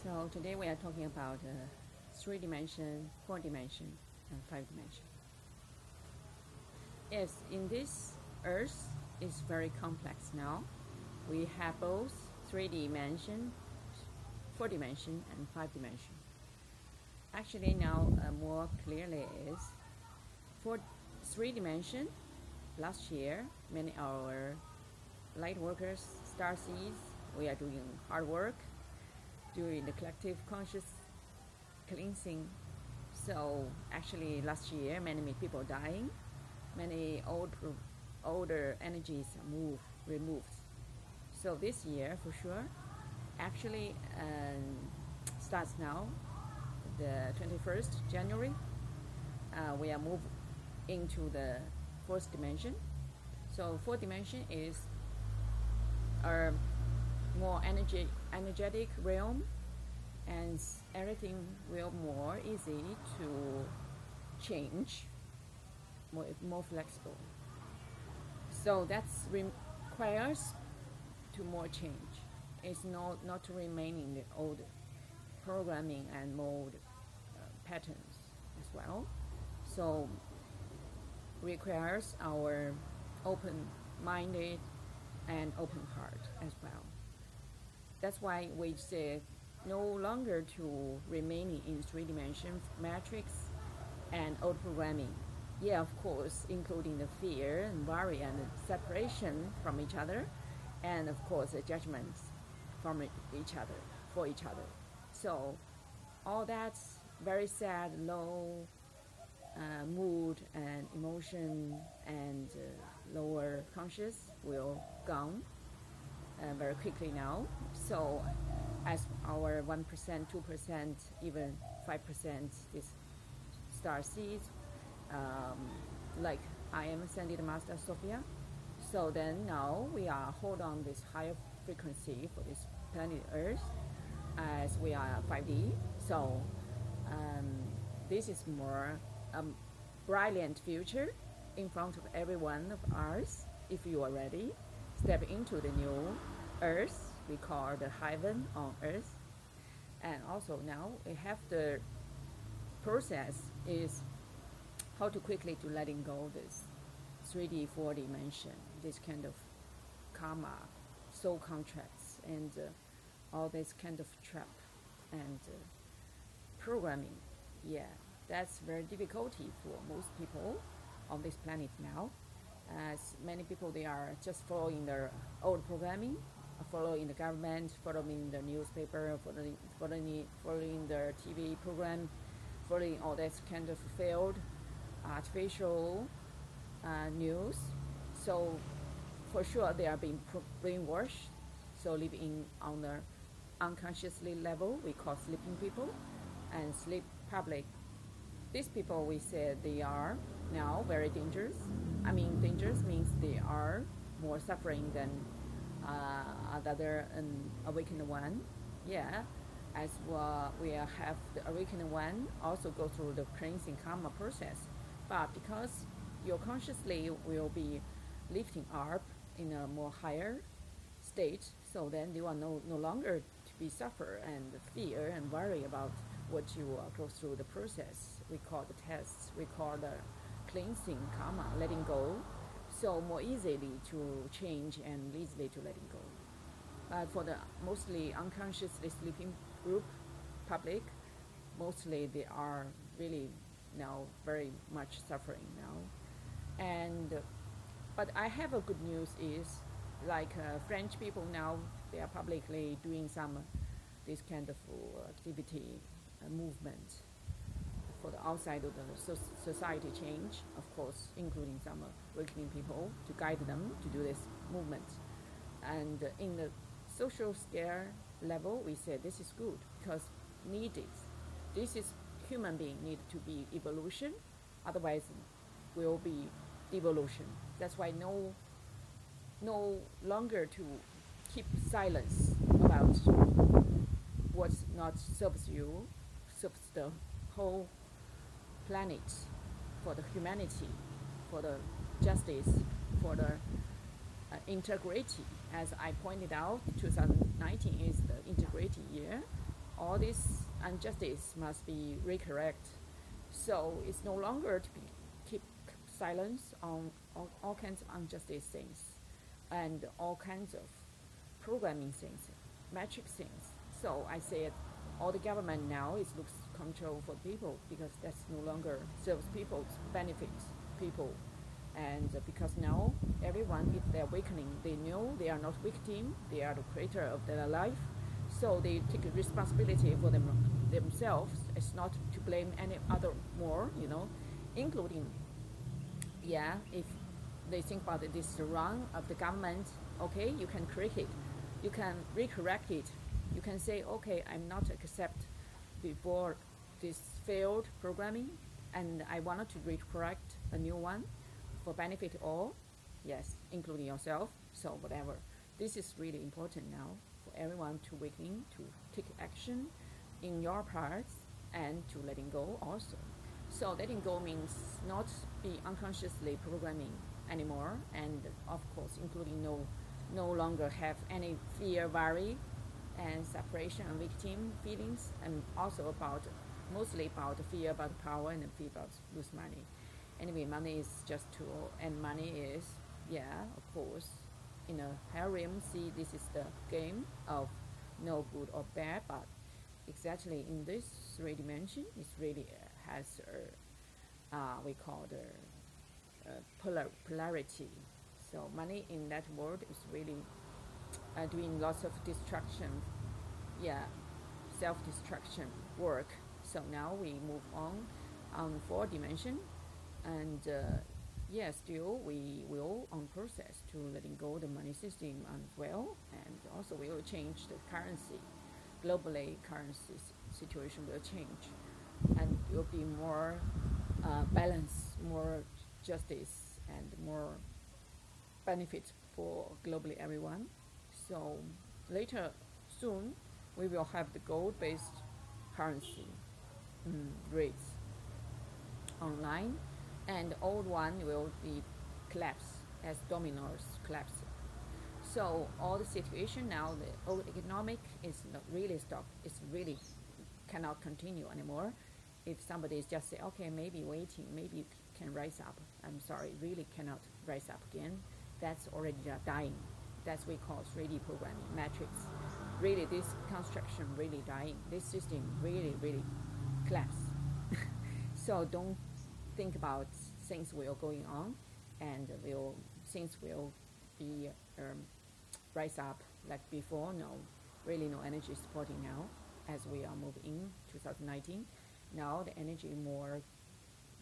So today we are talking about 3 dimension, 4 dimension, and 5 dimension. Yes, in this Earth is very complex now. We have both 3 dimension, 4 dimension, and 5 dimension. Actually now more clearly is for 3 dimension. Last year, many our light workers, star seeds, we are doing hard work during the collective conscious cleansing. So actually last year many people dying, many older energies removed. So this year for sure, actually starts now, the 21st January, we are moved into the 4th dimension. So 4th dimension is a more energetic realm, and everything will more easy to change, more flexible. So that requires to more change. It's not to remain in the old programming and mode patterns as well. So requires our open-minded and open heart as well. That's why we say no longer to remaining in 3-dimension matrix and old programming. Yeah, of course, including the fear and worry and separation from each other, and of course the judgments from each other, for each other. So all that's very sad, low mood and emotion and lower conscious will gone very quickly now. So as our 1%, 2%, even 5% this star seeds, like I am Asended Master Sophia. So then now we are hold on this higher frequency for this planet Earth as we are 5D. So this is more brilliant future in front of every one of us. If you are ready, step into the new Earth, we call the heaven on Earth. And also now we have the process is how to quickly to letting go this 3D, 4 dimension, this kind of karma, soul contracts, and all this kind of trap and programming. Yeah, that's very difficulty for most people on this planet now, as many people they are just following their old programming, following the government, following the newspaper, following the TV program, following all this kind of failed artificial news. So for sure they are being brainwashed, so living on the unconsciously level, we call sleeping people and sleep public. These people, we say they are now very dangerous. I mean, dangerous means they are more suffering than other awakened one. Yeah, as well, we have the awakened one also go through the cleansing karma process. But because your consciously will be lifting up in a more higher state, so then you are no longer to be suffer and fear and worry about what you go through the process. We call the tests, we call the cleansing karma, letting go. So more easily to change and easily to letting go. But for the mostly unconsciously sleeping group, public, mostly they are really now very much suffering now. And but I have a good news is like French people now, they are publicly doing some this kind of activity movement for the outside of the society change, of course, including some awakening people to guide them to do this movement. And in the social scale level, we say this is good because needed. This is human being need to be evolution, otherwise will be devolution. That's why no longer to keep silence about what not serves you, serves the whole planet, for the humanity, for the justice, for the integrity. As I pointed out, 2019 is the integrity year. all this injustice must be recorrect. So it's no longer to be keep silence on all kinds of injustice things and all kinds of programming things, metric things. So I said all the government now is looks control for people because that's no longer serves people's benefits people. And because now everyone, if they're awakening, they know they are not victim, they are the creator of their life. So they take responsibility for themselves. It's not to blame any other more, including, yeah, if they think about it, this is wrong of the government, okay, you can correct it, you can recorrect it, you can say, okay, I'm not accept before this failed programming, and I wanted to recorrect a new one for benefit all, yes, including yourself. So whatever, this is really important now for everyone to waking, to take action in your parts and to letting go also. So letting go means not be unconsciously programming anymore, and of course including no longer have any fear, worry, and separation and victim feelings, and also about mostly about the fear about power and the fear about lose money. Anyway, money is just tool, and money is, yeah, of course, in a higher realm, see this is the game of no good or bad, but exactly in this 3 dimension, it really has we call the polarity. So money in that world is really doing lots of destruction, yeah, self-destruction work. So now we move on 4 dimension, and yeah, still we will on process to letting go the money system as well, and also we will change the currency. Globally, currency situation will change, and it will be more balance, more justice, and more benefit for globally everyone. So later, soon, we will have the gold-based currency rates online, and the old one will be collapsed as dominoes collapse. So all the situation now, the old economic is not really stopped. It's really cannot continue anymore. If somebody is just say, okay, maybe waiting, maybe you can rise up. I'm sorry, really cannot rise up again. That's already dying. That's what we call 3D programming, matrix. Really, this construction really dying. This system really, really collapse. So don't think about things will going on, and things will be rise up like before. No, really no energy supporting now as we are moving in 2019. Now the energy more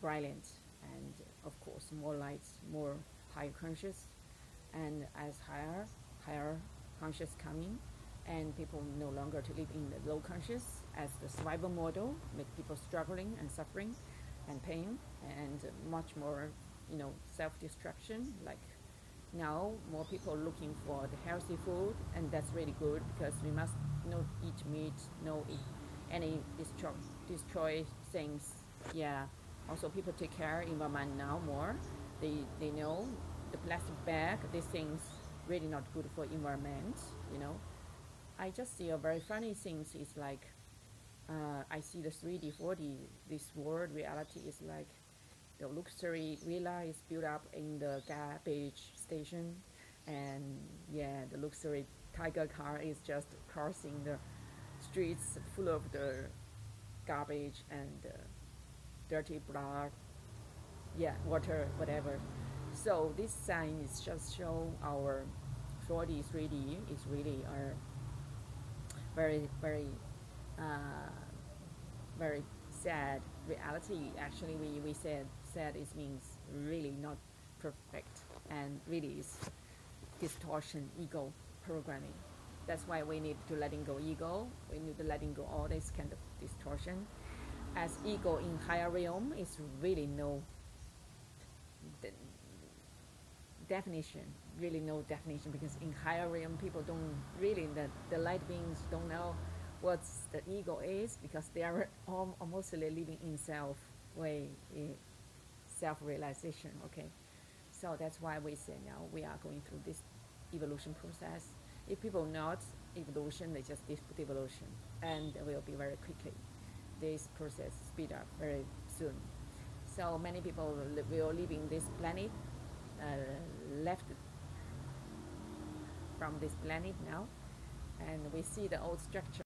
brilliant, and of course more lights, more higher conscious, and as higher conscious coming, and people no longer to live in the low conscious as the survival model, make people struggling and suffering and pain, and much more, self-destruction. Like now, more people looking for the healthy food, and that's really good because we must not eat meat, no eat any destroy things. Yeah. Also, people take care environment now more. They know the plastic bag, these things really not good for environment. I just see a very funny things is like I see the 3D, 4D, this world reality is like the luxury villa is built up in the garbage station, and yeah, the luxury tiger car is just crossing the streets full of the garbage and dirty blood, yeah, water, whatever. So this sign is just show our 4D, 3D is really our very, very, very sad reality. Actually, we said sad is means really not perfect, and really is distortion, ego programming. That's why we need to letting go ego. We need to letting go all this kind of distortion. As ego in higher realm is really no definition, really no definition, because in higher realm people don't really, the light beings don't know what the ego is, because they are mostly living in self-realization, okay? So that's why we say now we are going through this evolution process. If people not evolution, they just devolution, and will be very quickly. This process speed up very soon. So many people will leaving this planet, left from this planet now, and we see the old structure